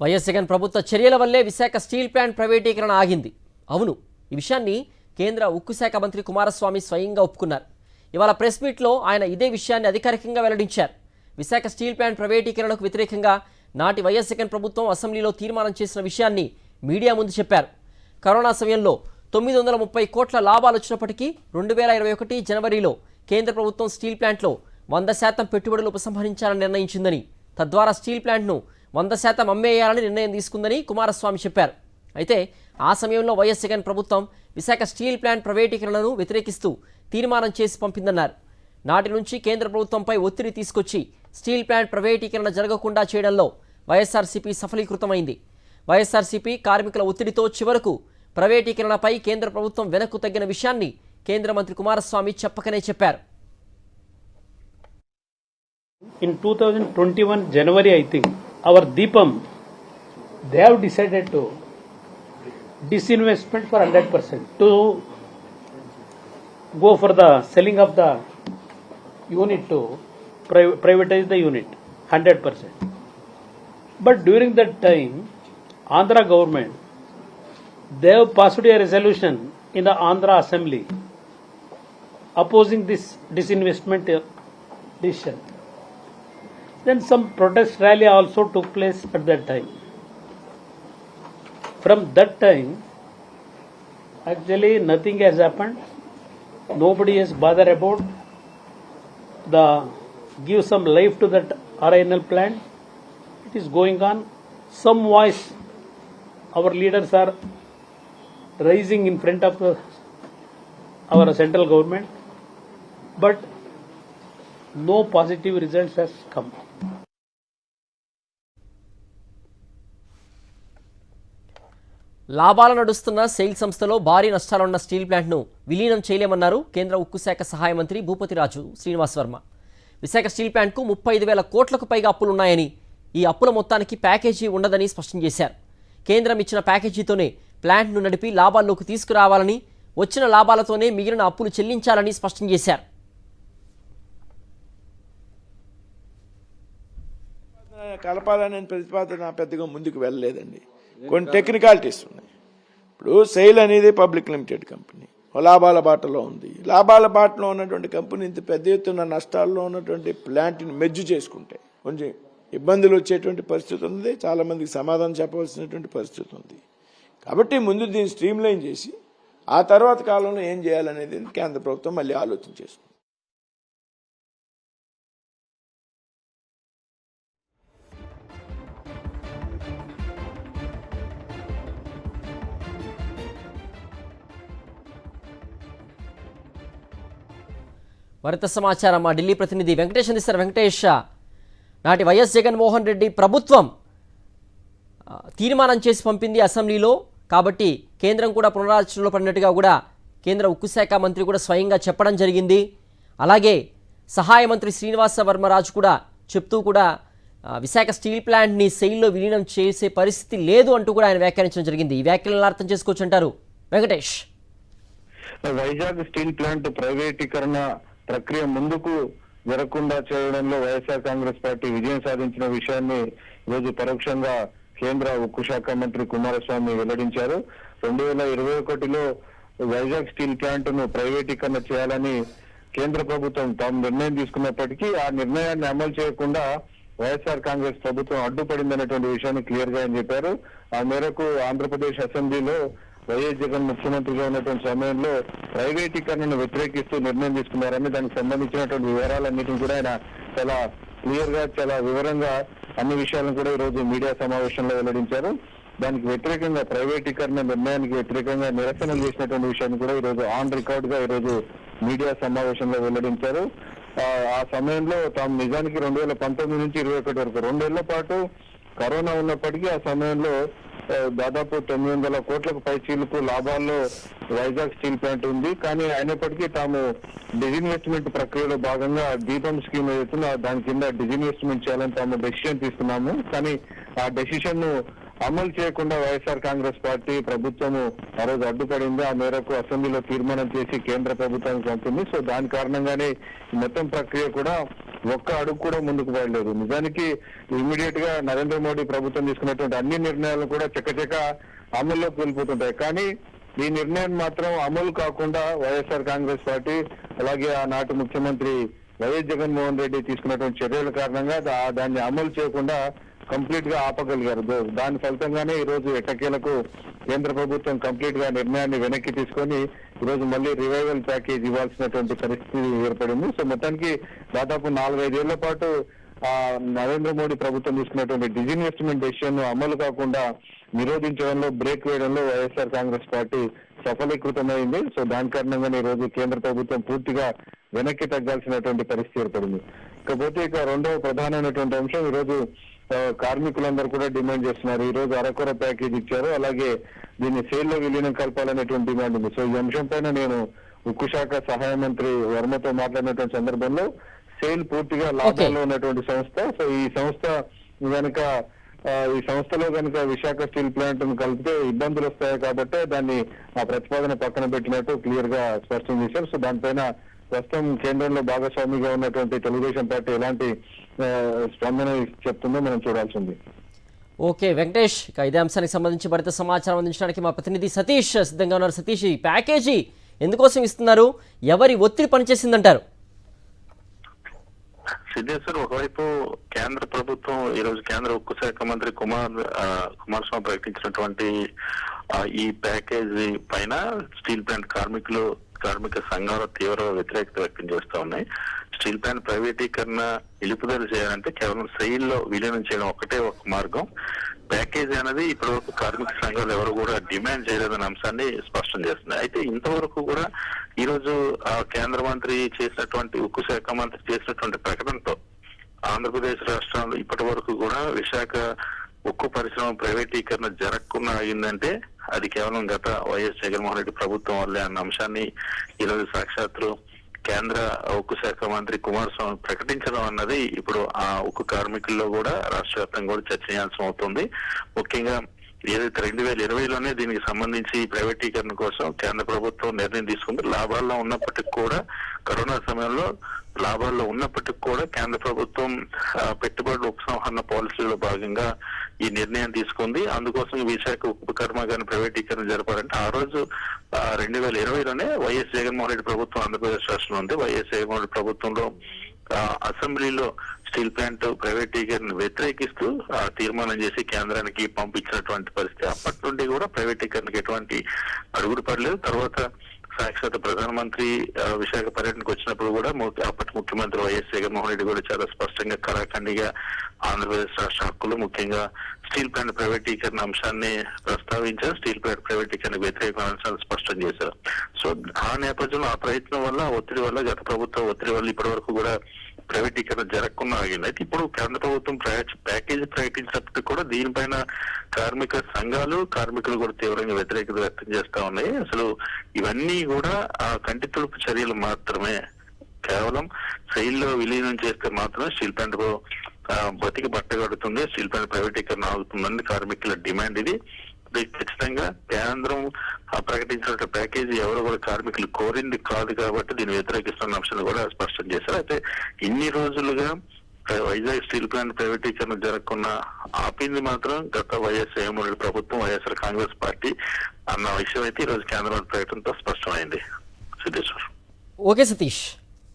YS Jagan ప్రభుత్వ చర్యల వల్లే విశాఖ స్టీల్ ప్లాంట్ ప్రైవేటీకరణ ఆగింది. అవును, ఈ విషయాన్ని కేంద్ర ఉక్కు శాఖ మంత్రి కుమారస్వామి స్వయంగా ఒప్పుకున్నారు. ఇవాళ ప్రెస్ మీట్లో ఆయన ఇదే విషయాన్ని అధికారికంగా వెల్లడించారు. విశాఖ స్టీల్ ప్లాంట్ ప్రైవేటీకరణకు వ్యతిరేకంగా నాటి వైఎస్ జగన్ ప్రభుత్వం అసెంబ్లీలో తీర్మానం చేసిన విషయాన్ని మీడియా ముందు చెప్పారు. కరోనా సమయంలో 930 కోట్ల లాభాలు వచ్చినప్పటికీ 2021 జనవరిలో కేంద్ర ప్రభుత్వం స్టీల్ ప్లాంట్లో 100% పెట్టుబడులు ఉపసంహరించాలని నిర్ణయించిందని, తద్వారా స్టీల్ ప్లాంట్ను 100% అమ్మేయాలని నిర్ణయం తీసుకుందని కుమారస్వామి చెప్పారు. అయితే ఆ సమయంలో వైఎస్ జగన్ ప్రభుత్వం విశాఖ స్టీల్ ప్లాంట్ ప్రైవేటీకరణను వ్యతిరేకిస్తూ తీర్మానం చేసి పంపిందన్నారు. నాటి నుంచి కేంద్ర ప్రభుత్వంపై ఒత్తిడి తీసుకొచ్చి స్టీల్ ప్లాంట్ ప్రైవేటీకరణ జరగకుండా చేయడంలో వైఎస్ఆర్సీపీ సఫలీకృతమైంది. వైఎస్ఆర్సీపీ కార్మికుల ఒత్తిడితో చివరకు ప్రైవేటీకరణపై కేంద్ర ప్రభుత్వం వెనక్కు తగ్గిన విషయాన్ని కేంద్ర మంత్రి కుమారస్వామి చెప్పకనే చెప్పారు. In 2021 January, I think, our Deepam, they have decided to disinvestment for 100%, to go for the selling of the unit, to privatize the unit 100%. But during that time, Andhra government, they have passed a resolution in the Andhra Assembly opposing this disinvestment decision. Then some protest rally also took place at that time. From that time, actually nothing has happened. Nobody has bothered about the give some life to that RINL plant. It is going on. Some voice our leaders are rising in front of our central government, but no positive results has come. లాభాల నడుస్తున్న SAIL సంస్థలో భారీ నష్టాలున్న steel ప్లాంట్ను విలీనం చేయలేమన్నారు కేంద్ర ఉక్కు శాఖ సహాయ మంత్రి భూపతిరాజు శ్రీనివాస్ వర్మ. విశాఖ స్టీల్ ప్లాంట్కు 35,000 కోట్లకు పైగా అప్పులున్నాయని, ఈ అప్పుల మొత్తానికి ప్యాకేజీ ఉండదని స్పష్టం చేశారు. కేంద్రం ఇచ్చిన ప్యాకేజీతోనే ప్లాంట్ను నడిపి లాభాల్లోకి తీసుకురావాలని, వచ్చిన లాభాలతోనే మిగిలిన అప్పులు చెల్లించాలని స్పష్టం చేశారు. కలపాలనే ప్రతిపాదన పెద్దగా ముందుకు వెళ్ళలేదండి. కొన్ని టెక్నికాలిటీస్ ఉన్నాయి. ఇప్పుడు సెయిల్ అనేది పబ్లిక్ లిమిటెడ్ కంపెనీ, లాభాల బాటలో ఉంది. లాభాల బాటలో ఉన్నటువంటి కంపెనీ ఇంత పెద్ద ఎత్తున నష్టాల్లో ఉన్నటువంటి ప్లాంట్ని మెర్జ్ చేసుకుంటే కొంచెం ఇబ్బందులు వచ్చేటువంటి పరిస్థితి ఉంది. చాలా మందికి సమాధానం చెప్పవలసినటువంటి పరిస్థితి ఉంది. కాబట్టి ముందు దీన్ని స్ట్రీమ్ లైన్ చేసి ఆ తర్వాత కాలంలో ఏం చేయాలనేది కేంద్ర ప్రభుత్వం మళ్ళీ ఆలోచన చేస్తుంది. మరింత సమాచారం మా ఢిల్లీ ప్రతినిధి వెంకటేష్ అందిస్తారు. వెంకటేష్, నాటి వైఎస్ జగన్మోహన్ రెడ్డి ప్రభుత్వం తీర్మానం చేసి పంపింది అసెంబ్లీలో, కాబట్టి కేంద్రం కూడా పునరాలోచనలో పడినట్టుగా కూడా కేంద్ర ఉక్కు శాఖ మంత్రి కూడా స్వయంగా చెప్పడం జరిగింది. అలాగే సహాయ మంత్రి శ్రీనివాస వర్మరాజు కూడా చెప్తూ కూడా విశాఖ స్టీల్ ప్లాంట్ని సెయిల్లో విలీనం చేసే పరిస్థితి లేదు అంటూ కూడా ఆయన వ్యాఖ్యానించడం జరిగింది. ఈ వ్యాఖ్యలను అర్థం చేసుకోవచ్చు అంటారు వెంకటేష్? వైజాగ్ స్టీల్ ప్లాంట్ ప్రైవేటీకరణ ప్రక్రియ ముందుకు జరగకుండా చేయడంలో వైఎస్ఆర్ కాంగ్రెస్ పార్టీ విజయం సాధించిన విషయాన్ని ఈరోజు పరోక్షంగా కేంద్ర ఉక్కు శాఖ మంత్రి కుమారస్వామి వెల్లడించారు. 2021లో వైజాగ్ స్టీల్ ప్లాంట్ ను ప్రైవేటీకరణ చేయాలని కేంద్ర ప్రభుత్వం తాము నిర్ణయం తీసుకున్నప్పటికీ ఆ నిర్ణయాన్ని అమలు చేయకుండా వైఎస్ఆర్ కాంగ్రెస్ ప్రభుత్వం అడ్డుపడిందనేటువంటి విషయాన్ని క్లియర్ గా ఆయన చెప్పారు. ఆ మేరకు ఆంధ్రప్రదేశ్ అసెంబ్లీలో వైఎస్ జగన్ ముఖ్యమంత్రిగా ఉన్నటువంటి సమయంలో ప్రైవేటీకరణను వ్యతిరేకిస్తూ నిర్ణయం తీసుకున్నారని, దానికి సంబంధించినటువంటి వివరాలన్నింటినీ కూడా ఆయన చాలా క్లియర్ గా చాలా వివరంగా అన్ని విషయాలను కూడా ఈరోజు మీడియా సమావేశంలో వెల్లడించారు. దానికి వ్యతిరేకంగా ప్రైవేటీకరణ నిర్ణయానికి వ్యతిరేకంగా నిరసనలు చేసినటువంటి విషయాన్ని కూడా ఈరోజు ఆన్ రికార్డ్ గా ఈరోజు మీడియా సమావేశంలో వెల్లడించారు. ఆ సమయంలో తాము నిజానికి 2019 నుంచి 2021 వరకు 2 ఏళ్ల పాటు కరోనా ఉన్నప్పటికీ ఆ సమయంలో దాదాపు 900 కోట్లకు పైచీలకు లాభాల్లో వైజాగ్ స్టీల్ ప్లాంట్ ఉంది. కానీ అయినప్పటికీ తాము డిజిన్వెస్ట్మెంట్ ప్రక్రియలో భాగంగా దీపం స్కీమ్ ఏదైతుందో దాని కింద డిజిన్వెస్ట్మెంట్ చేయాలని తాము డెసిషన్ తీసుకున్నాము. కానీ ఆ డెసిషన్ ను అమలు చేయకుండా వైఎస్ఆర్ కాంగ్రెస్ పార్టీ ప్రభుత్వము ఆ రోజు అడ్డుపడింది. ఆ మేరకు అసెంబ్లీలో తీర్మానం చేసి కేంద్ర ప్రభుత్వానికి పంపింది. సో దాని కారణంగానే మొత్తం ప్రక్రియ కూడా ఒక్క అడుగు కూడా ముందుకు పోయలేదు. నిజానికి ఇమ్మీడియట్ గా నరేంద్ర మోడీ ప్రభుత్వం తీసుకున్నటువంటి అన్ని నిర్ణయాలు కూడా చకచక అమల్లోకి వెళ్ళిపోతుంటాయి. కానీ ఈ నిర్ణయం మాత్రం అమలు కాకుండా వైఎస్ఆర్ కాంగ్రెస్ పార్టీ అలాగే ఆనాటి ముఖ్యమంత్రి వైఎస్ జగన్మోహన్ రెడ్డి తీసుకున్నటువంటి చర్యల కారణంగా దాన్ని అమలు చేయకుండా కంప్లీట్ గా ఆపగలిగారు. దాని ఫలితంగానే ఈ రోజు ఎట్టకేలకు కేంద్ర ప్రభుత్వం కంప్లీట్ గా నిర్ణయాన్ని వెనక్కి తీసుకొని ఈ రోజు మళ్ళీ రివైవల్ ప్యాకేజ్ ఇవ్వాల్సినటువంటి పరిస్థితి ఏర్పడింది. సో మొత్తానికి దాదాపు 4-5 ఏళ్ల పాటు నరేంద్ర మోడీ ప్రభుత్వం తీసుకున్నటువంటి డిజిన్వెస్ట్మెంట్ డెసిషన్ అమలు కాకుండా నిరోధించడంలో, బ్రేక్ వేయడంలో వైఎస్ఆర్ కాంగ్రెస్ పార్టీ సఫలీకృతమైంది. సో దాని కారణంగానే ఈ రోజు కేంద్ర ప్రభుత్వం పూర్తిగా వెనక్కి తగ్గాల్సినటువంటి పరిస్థితి ఏర్పడింది. ఇకపోతే ఇక రెండవ ప్రధానమైనటువంటి అంశం, ఈ రోజు కార్మికులందరూ కూడా డిమాండ్ చేస్తున్నారు. ఈ రోజు అరకొర ప్యాకేజ్ ఇచ్చారు, అలాగే దీన్ని సేల్ లో విలీనం కలపాలనేటువంటి డిమాండ్ ఉంది. సో ఈ అంశం పైన నేను ఉక్కు శాఖ సహాయ మంత్రి వర్మతో మాట్లాడినటువంటి సందర్భంలో సేల్ పూర్తిగా లాభాల్లో ఉన్నటువంటి సంస్థ. సో ఈ సంస్థ కనుక ఈ సంస్థలో కనుక విశాఖ స్టీల్ ప్లాంట్ ను కలిపితే ఇబ్బందులు వస్తాయి కాబట్టి దాన్ని ఆ ప్రతిపాదన పక్కన పెట్టినట్టు క్లియర్ గా స్పష్టం చేశారు. సో దానిపైన ప్రస్తుతం కేంద్రంలో భాగస్వామిగా ఉన్నటువంటి తెలుగుదేశం పార్టీ ఎలాంటి స్పందన చెప్తుందో మనం చూడాల్సింది. ఓకే వెంకటేష్, ఇక ఇదే అంశానికి సంబంధించి మరింత సమాచారం అందించడానికి మా ప్రతినిధి సతీష్ సిద్ధంగా ఉన్నారు. సతీష్, ఈ ప్యాకేజీ ఎందుకోసం ఇస్తున్నారు, ఎవరి ఒత్తిడి పనిచేసిందంటారు? సిద్ధేశ్వర్, ఒకవైపు కేంద్ర ప్రభుత్వం ఈ రోజు కేంద్ర ఉక్కు శాఖ మంత్రి కుమారస్వామి ప్రకటించినటువంటి ఈ ప్యాకేజీ పైన స్టీల్ ప్లాంట్ కార్మిక సంఘాలు తీవ్ర వ్యతిరేకత వ్యక్తం చేస్తూ ఉన్నాయి. స్టీల్ ప్లాంట్ ప్రైవేటీకరణ నిలుపుదల చేయాలంటే కేవలం సెయిల్లో విలీనం చేయడం ఒకటే ఒక మార్గం. ప్యాకేజీ అనేది ఇప్పటి వరకు కార్మిక సంఘాలు ఎవరు కూడా డిమాండ్ చేయలేదన్న అంశాన్ని స్పష్టం చేస్తున్నాయి. అయితే ఇంతవరకు కూడా ఈ రోజు కేంద్ర మంత్రి చేసినటువంటి ఉక్కు శాఖ మంత్రి చేసినటువంటి ప్రకటనతో ఆంధ్రప్రదేశ్ రాష్ట్రంలో ఇప్పటి వరకు కూడా విశాఖ ఉక్కు పరిశ్రమ ప్రైవేటీకరణ జరగకుండా అయిందంటే అది కేవలం గత వైఎస్ జగన్మోహన్ రెడ్డి ప్రభుత్వం వల్లే అన్న అంశాన్ని ఈరోజు సాక్షాత్తు కేంద్ర ఉక్కు శాఖ మంత్రి కుమారస్వామి ప్రకటించడం అన్నది ఇప్పుడు ఆ ఉక్కు కార్మికుల్లో కూడా రాష్ట్ర వ్యాప్తంగా కూడా చర్చనీయాంశం అవుతుంది. ముఖ్యంగా ఏదైతే 2020లోనే దీనికి సంబంధించి ప్రైవేటీకరణ కోసం కేంద్ర ప్రభుత్వం నిర్ణయం తీసుకుంది. లాభాల్లో ఉన్నప్పటికీ కూడా కరోనా సమయంలో లాభాల్లో ఉన్నప్పటికీ కూడా కేంద్ర ప్రభుత్వం పెట్టుబడుల ఉపసంహరణ పాలసీలో భాగంగా ఈ నిర్ణయం తీసుకుంది. అందుకోసం విశాఖ ఉక్కు కర్మాగారం ప్రైవేటీకరణ జరపాలంటే ఆ రోజు 2020లోనే వైఎస్ జగన్మోహన్ రెడ్డి ప్రభుత్వం ఆంధ్రప్రదేశ్ రాష్ట్రంలో ఉంది. వైఎస్ జగన్మోహన్ రెడ్డి ప్రభుత్వంలో అసెంబ్లీలో స్టీల్ ప్లాంట్ ప్రైవేటీకరణ వ్యతిరేకిస్తూ తీర్మానం చేసి కేంద్రానికి పంపించినటువంటి పరిస్థితి. అప్పటి నుండి కూడా ప్రైవేటీకరణకు ఎటువంటి అడుగులు పడలేదు. తర్వాత సాక్షాత్ ప్రధానమంత్రి విశాఖ పర్యటనకు వచ్చినప్పుడు కూడా అప్పటి ముఖ్యమంత్రి వైఎస్ జగన్మోహన్ రెడ్డి కూడా చాలా స్పష్టంగా కరాఖండిగా ఆంధ్రప్రదేశ్ రాష్ట్ర హక్కులు, ముఖ్యంగా స్టీల్ ప్లాంట్ ప్రైవేటీకరణ అంశాన్ని ప్రస్తావించారు. స్టీల్ ప్లాంట్ ప్రైవేటీకరణ వ్యతిరేక అంశాలు స్పష్టం చేశారు. సో ఆ నేపథ్యంలో ఆ ప్రయత్నం వల్ల ఒత్తిడి వల్ల గత ప్రభుత్వ ఒత్తిడి వల్ల ఇప్పటి వరకు కూడా ప్రైవేటీకరణ జరగకుండా ఆగింది. అయితే ఇప్పుడు కేంద్ర ప్రభుత్వం ప్యాకేజీ ప్రకటించినప్పుడు కూడా దీనిపైన కార్మిక సంఘాలు, కార్మికులు కూడా తీవ్రంగా వ్యతిరేకత వ్యక్తం చేస్తా ఉన్నాయి. అసలు ఇవన్నీ కూడా కంటి తుడుపు చర్యలు మాత్రమే. కేవలం సెయిల్లో విలీనం చేస్తే మాత్రమే స్టీల్ ప్లాంట్ బతికి బట్టగడుతుంది, స్టీల్ ప్లాంట్ ప్రైవేటీకరణ ఆగుతుందని కార్మికుల డిమాండ్. ఇది ఖచ్చితంగా కేంద్రం ప్రకటించిన ప్యాకేజీ ఎవరు కూడా కార్మికులు కోరింది కాదు కాబట్టి దీన్ని వ్యతిరేకిస్తున్న అంశాన్ని కూడా స్పష్టం చేశారు. అయితే ఇన్ని రోజులుగా వైజాగ్ స్టీల్ ప్లాంట్ ప్రైవేటీకరణ జరగకుండా ఆపింది మాత్రం గత వైఎస్ జగన్మోహన్ రెడ్డి ప్రభుత్వం, వైఎస్ఆర్ కాంగ్రెస్ పార్టీ అన్న విషయం అయితే ఈ రోజు కేంద్ర ప్రకటనతో స్పష్టమైంది. సిద్ధేశ్వర్. ఓకే సతీష్.